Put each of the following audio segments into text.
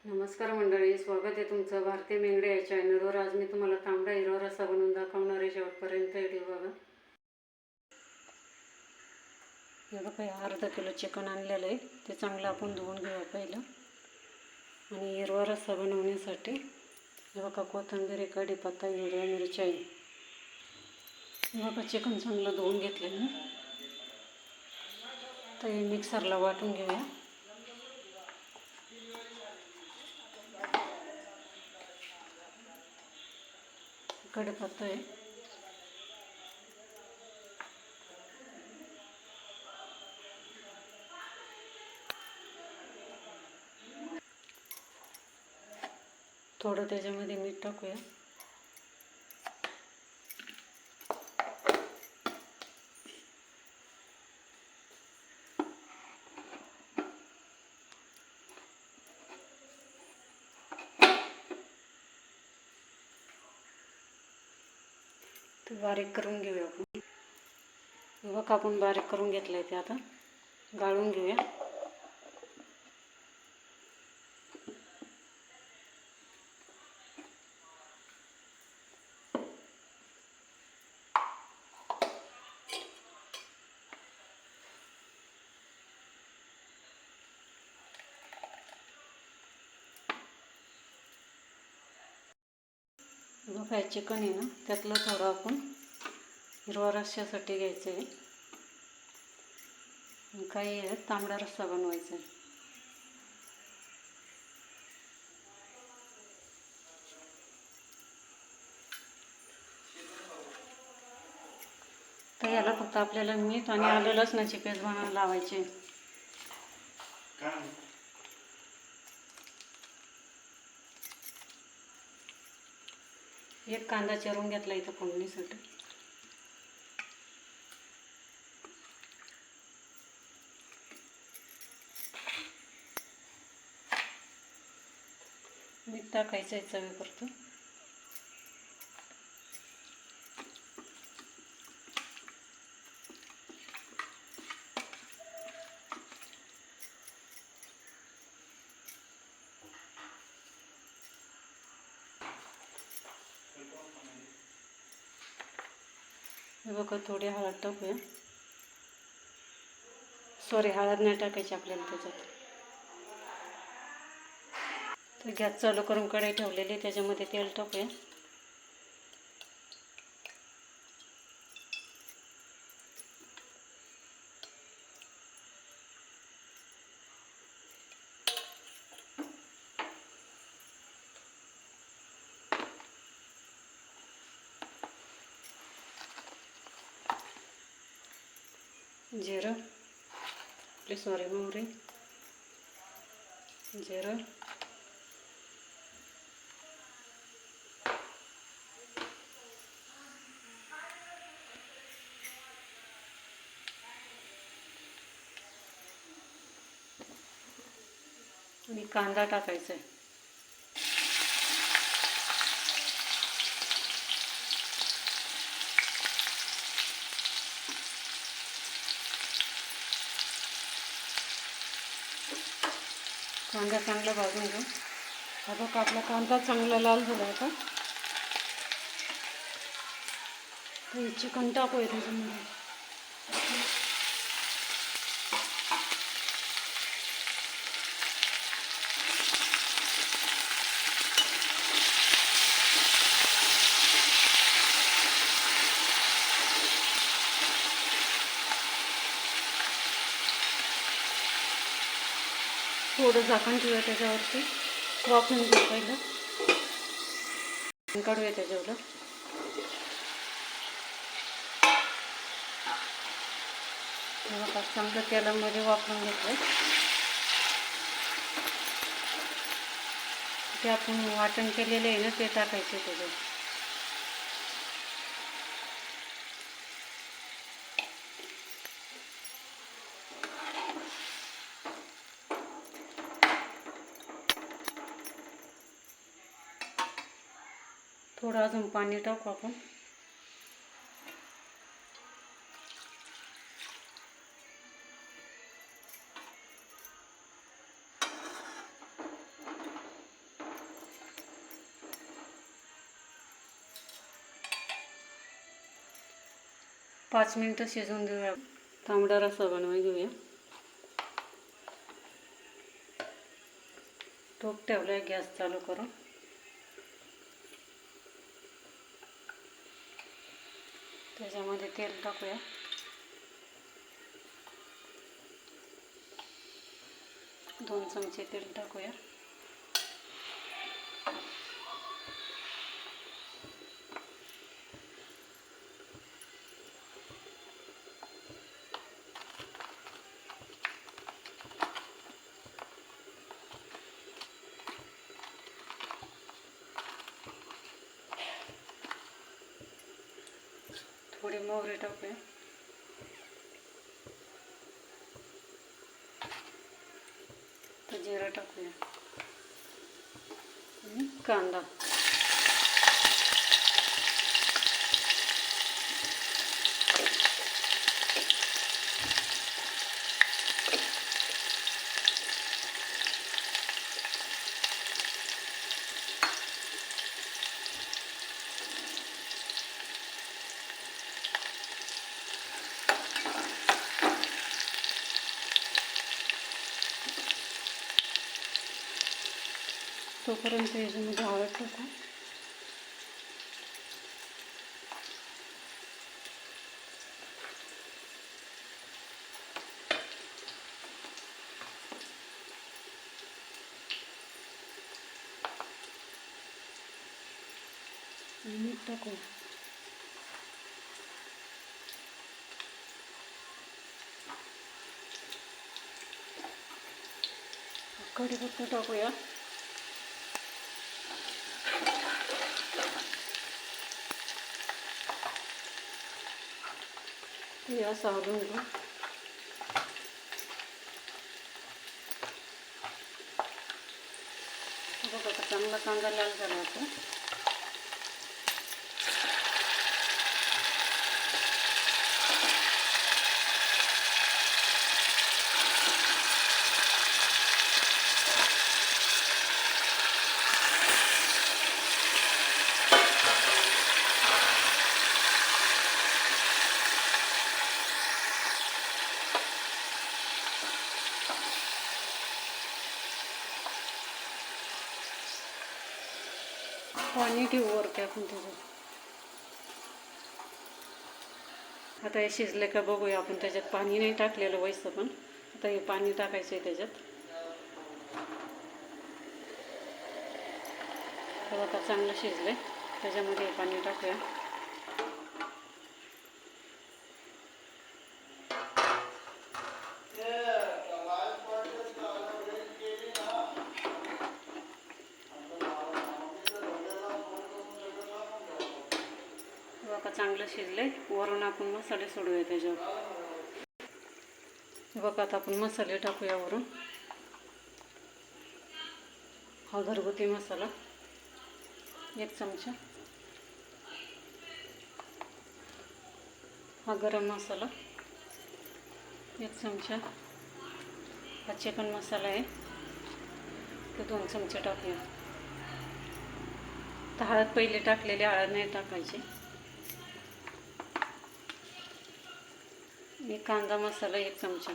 नमस्कार मंडळी, स्वागत आहे तुमचं भारतीय मेंगडे या चॅनलवर। आज मी तुम्हाला तांबडा हिरवा रस्सा बनवून दाखवणार आहे। शेवटपर्यंत व्हिडिओ बघा। हे बघा, अर्धा किलो चिकन आणलेलं आहे, ते चांगलं आपण धुवून घेऊया पहिलं। आणि हिरवा रस्सा बनवण्यासाठी हे बघा, कोथिंबीर, कढीपत्ता, हिरव्या मिरच्या आहे। हे बघा, चिकन चांगलं धुवून घेतलं मी, तर हे मिक्सरला वाटून घेऊया। कढीपत्ता आहे, थोडं त्याच्यामध्ये मीठ टाकूया। ते बारीक करून घेऊया आपण। हे बघा, आपण बारीक करून घेतलं आहे, ते आता गाळून घेऊया। बघा, चिकन आहे ना, त्यातलं थोडं आपण हिरवा रस्स्यासाठी घ्यायचं आहे, काही आहे तांबडा रस्सा बनवायचा आहे। तर याला फक्त आपल्याला मीठ आणि आलं लसणाची पेस्ट बनवायला लावायची। एक कांदा चिरून घेतला इथं फोडणीसाठी। मीठ टाकायचं आहे चवीपुरतं। हे बघा, थोडी हळद टाकूया। सॉरी, हळद नाही टाकायची आपल्याला त्याच्यात। तर गॅस चालू करून कढई ठेवलेली, त्याच्यामध्ये तेल टाकूया। जिरं, सॉरी, मोहरी, जिरं, आणि कांदा टाकायचा आहे। कांदा चांगला भाजून घेऊ। हा बघा, आपला कांदा चांगला लाल झाला आहे। आता चिकन टाकूया त्याच्यामध्ये। थोडं झाकण ठेवूया त्याच्यावरती, वाफवून घेऊ पहिलं, काढूया त्याच्यावर। बघा, चांगलं तेलामध्ये वाफवून घेतलं। ते आपण वाटण केलेलं आहे ना, ते टाकायचं त्याच्यात। थोडं अजून पाणी टाकू आपण। 5 मिनटं शिजवून घेऊया. तांबडा रस्सा बनवून घेऊया. तूप ठेवलं आहे, गॅस चालू करून. त्याच्यामध्ये तेल टाकूया. दोन चमचे तेल टाकूया. थोडी मोहरी टाकूया. तर जिरा टाकूया आणि कांदा. तोपर्यंत याच्यामध्ये हळद टाकू. मीठ टाकू. कढीपत्ता टाकूया. हे असं हलवून घेऊ. बघा आता चांगला कांदा लाल झाला होता. पाणी ठेवू वरती आपण त्याच्यात. आता हे शिजले का बघूया आपण. त्याच्यात पाणी नाही टाकलेलं व्हायचं, पण आता हे पाणी टाकायचं आहे त्याच्यात. तर आता चांगलं शिजले. त्याच्यामध्ये हे पाणी टाकूया. बघा चांगलं शिजले. वरून आपण मसाले सोडूया त्याच्यावर. बघा आता आपण मसाले टाकूया वरून. हा घरगुती मसाला 1 चमचा. हा गरम मसाला 1 चमचा. हा चिकन मसाला आहे, तो 2 चमचे टाकूया. तर हळद पहिले टाकलेली, हळद नाही टाकायची. कांदा मसाला 1 चमचा.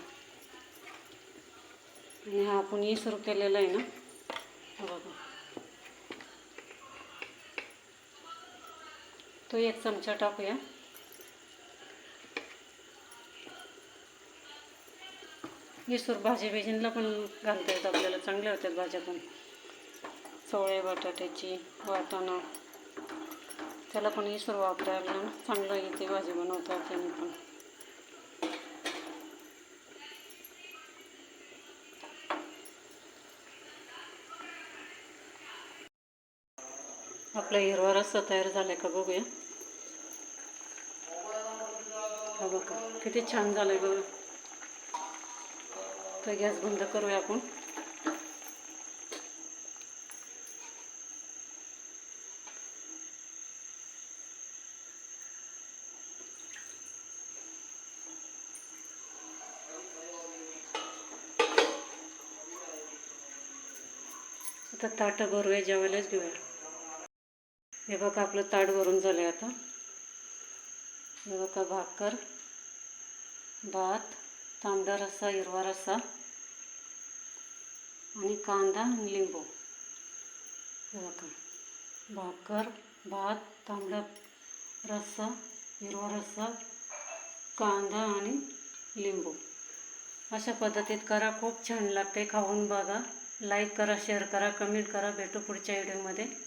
आणि हा आपण इसरू केलेला आहे ना, बघा तो 1 चमचा टाकूया. इसरू भाजी बिजींना पण घालता येतं आपल्याला. चांगल्या होत्यात भाज्या पण. चवळे बटाट्याची, वाटाणा, त्याला पण इसरू वापरायला चांगलं येते भाजी बनवता त्याने पण. आपला हिरवा रस्सा तयार झाला का बघूया. हा बघा किती छान झालं बघा. तर गॅस बंद करूया आपण. आता ताटं भरूया, जेवायलाच घेऊया. हे बघा आपलं ताट भरून झालं आहे आता. हे बघा भाकर, भात, तांबडा रस्सा, हिरवा रस्सा आणि कांदा आणि लिंबू. हे बघा भाकर, भात, तांबडा रस्सा, हिरवा रस्सा, कांदा आणि लिंबू. अशा पद्धतीत करा, खूप छान लागते. खाऊन बघा. लाईक करा, शेअर करा, कमेंट करा. भेटू पुढच्या व्हिडिओमध्ये.